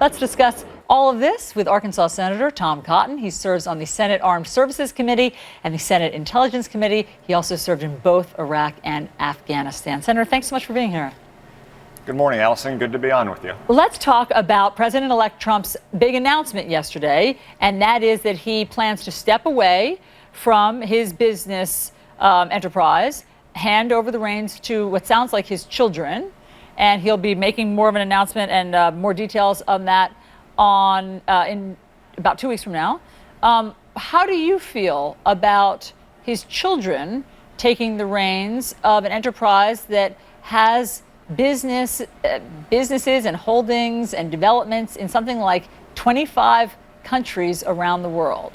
Let's discuss all of this with Arkansas Senator Tom Cotton. He serves on the Senate Armed Services Committee and the Senate Intelligence Committee. He also served in both Iraq and Afghanistan. Senator, thanks so much for being here. Good morning, Allison. Good to be on with you. Let's talk about President-elect Trump's big announcement yesterday, and that is that he plans to step away from his business enterprise, hand over the reins to what sounds like his children. And he'll be making more of an announcement and more details on that in about 2 weeks from now. How do you feel about his children taking the reins of an enterprise that has businesses and holdings and developments in something like 25 countries around the world?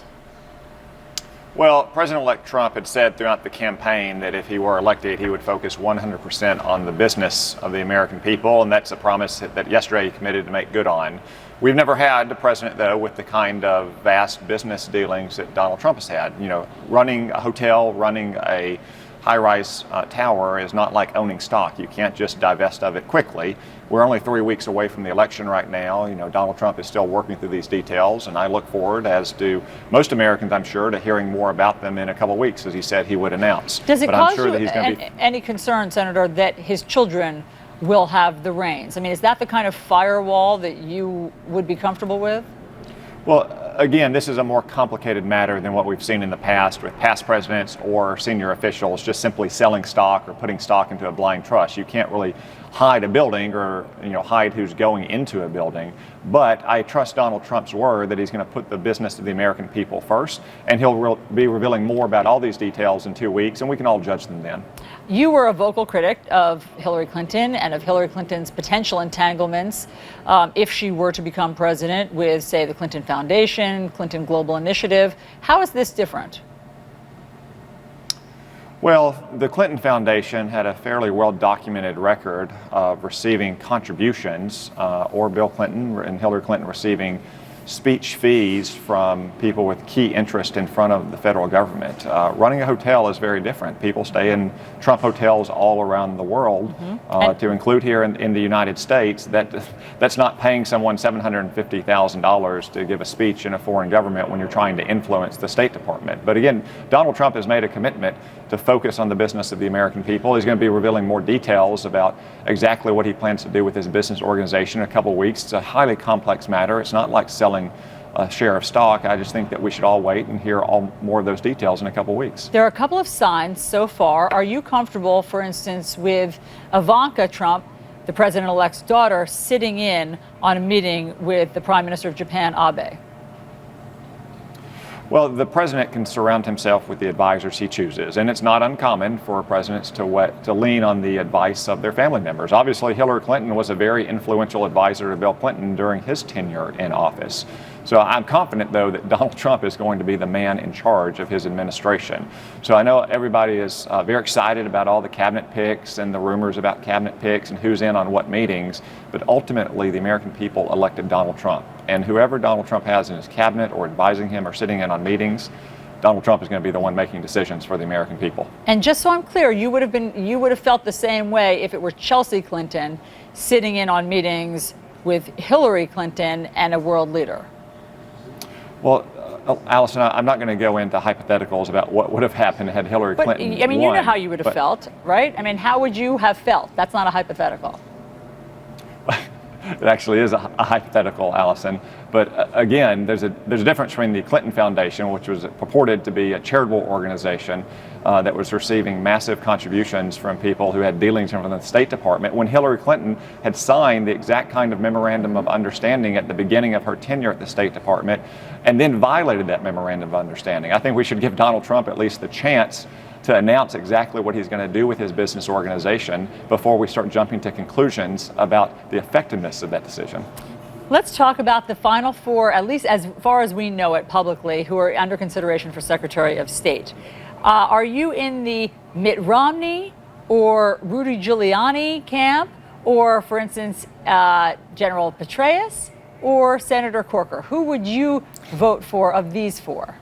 Well, President-elect Trump had said throughout the campaign that if he were elected, he would focus 100% on the business of the American people, and that's a promise that yesterday he committed to make good on. We've never had a president, though, with the kind of vast business dealings that Donald Trump has had. You know, running a hotel, running a high-rise tower is not like owning stock. You can't just divest of it quickly. We're only 3 weeks away from the election right now. You know, Donald Trump is still working through these details, and I look forward, as do most Americans, I'm sure, to hearing more about them in a couple of weeks, as he said he would announce. Does it cause you any concern, Senator, that his children will have the reins? I mean, is that the kind of firewall that you would be comfortable with? Well, again, this is a more complicated matter than what we've seen in the past with past presidents or senior officials just simply selling stock or putting stock into a blind trust. You can't really hide a building or hide who's going into a building. But I trust Donald Trump's word that he's going to put the business of the American people first, and he'll be revealing more about all these details in 2 weeks, and we can all judge them then. You were a vocal critic of Hillary Clinton and of Hillary Clinton's potential entanglements if she were to become president with, say, the Clinton Foundation, Clinton Global Initiative. How is this different? Well, the Clinton Foundation had a fairly well-documented record of receiving contributions, or Bill Clinton and Hillary Clinton receiving speech fees from people with key interest in front of the federal government. Running a hotel is very different. People stay in Trump hotels all around the world, to include here in the United States. That's not paying someone $750,000 to give a speech in a foreign government when you're trying to influence the State Department. But again, Donald Trump has made a commitment to focus on the business of the American people. He's going to be revealing more details about exactly what he plans to do with his business organization in a couple of weeks. It's a highly complex matter. It's not like selling a share of stock. I just think that we should all wait and hear more of those details in a couple of weeks. There are a couple of signs so far. Are you comfortable, for instance, with Ivanka Trump, the president-elect's daughter, sitting in on a meeting with the Prime Minister of Japan, Abe? Well, the president can surround himself with the advisors he chooses, and it's not uncommon for presidents to lean on the advice of their family members. Obviously, Hillary Clinton was a very influential advisor to Bill Clinton during his tenure in office. So I'm confident, though, that Donald Trump is going to be the man in charge of his administration. So I know everybody is very excited about all the cabinet picks and the rumors about cabinet picks and who's in on what meetings, but ultimately the American people elected Donald Trump. And whoever Donald Trump has in his cabinet or advising him or sitting in on meetings, Donald Trump is going to be the one making decisions for the American people. And just so I'm clear, you would have felt the same way if it were Chelsea Clinton sitting in on meetings with Hillary Clinton and a world leader. Well, Allison, I'm not going to go into hypotheticals about what would have happened had Hillary Clinton won. I mean, you know how you would have felt, right? I mean, how would you have felt? That's not a hypothetical. It actually is a hypothetical, Allison. But again, there's a difference between the Clinton Foundation, which was purported to be a charitable organization that was receiving massive contributions from people who had dealings from the State Department, when Hillary Clinton had signed the exact kind of memorandum of understanding at the beginning of her tenure at the State Department, and then violated that memorandum of understanding. I think we should give Donald Trump at least the chance to announce exactly what he's going to do with his business organization before we start jumping to conclusions about the effectiveness of that decision. Let's talk about the final four, at least as far as we know it publicly, who are under consideration for Secretary of State. Are you in the Mitt Romney or Rudy Giuliani camp, or, for instance, General Petraeus or Senator Corker? Who would you vote for of these four?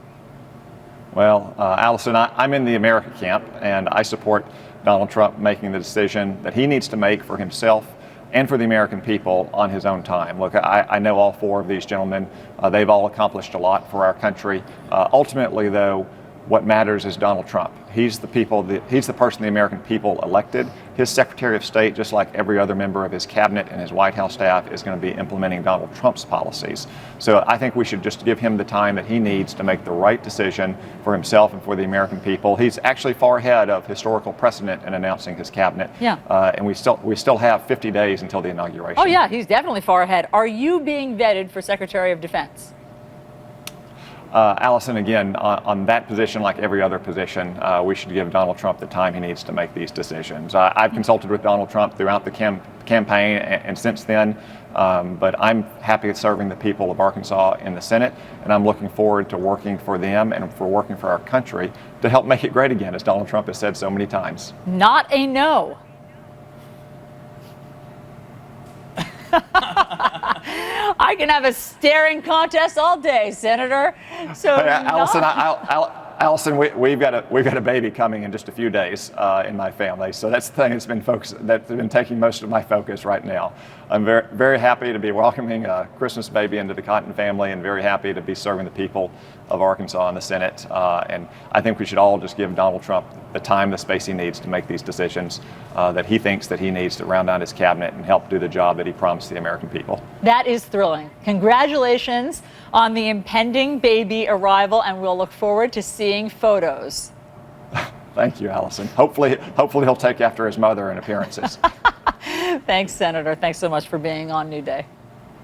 Well, Allison, I'm in the America camp, and I support Donald Trump making the decision that he needs to make for himself and for the American people on his own time. Look, I know all four of these gentlemen. They've all accomplished a lot for our country. Ultimately, though, what matters is Donald Trump. He's the person the American people elected. His Secretary of State, just like every other member of his cabinet and his White House staff, is going to be implementing Donald Trump's policies. So I think we should just give him the time that he needs to make the right decision for himself and for the American people. He's actually far ahead of historical precedent in announcing his cabinet. Yeah. And we still have 50 days until the inauguration. Oh yeah, he's definitely far ahead. Are you being vetted for Secretary of Defense? Allison, again, on that position, like every other position, we should give Donald Trump the time he needs to make these decisions. I've consulted with Donald Trump throughout the campaign and since then, but I'm happy serving the people of Arkansas in the Senate, and I'm looking forward to working for them and for working for our country to help make it great again, as Donald Trump has said so many times. Not a no. I can have a staring contest all day, Senator. So, Allison, Allison, we've got a baby coming in just a few days in my family, so that's the thing that's been taking most of my focus right now. I'm very, very happy to be welcoming a Christmas baby into the Cotton family, and very happy to be serving the people of Arkansas in the Senate. And I think we should all just give Donald Trump the time, the space he needs to make these decisions that he thinks that he needs to round out his cabinet and help do the job that he promised the American people. That is thrilling. Congratulations on the impending baby arrival, and we'll look forward to seeing photos. Thank you, Allison. Hopefully he'll take after his mother in appearances. Thanks, Senator. Thanks so much for being on New Day.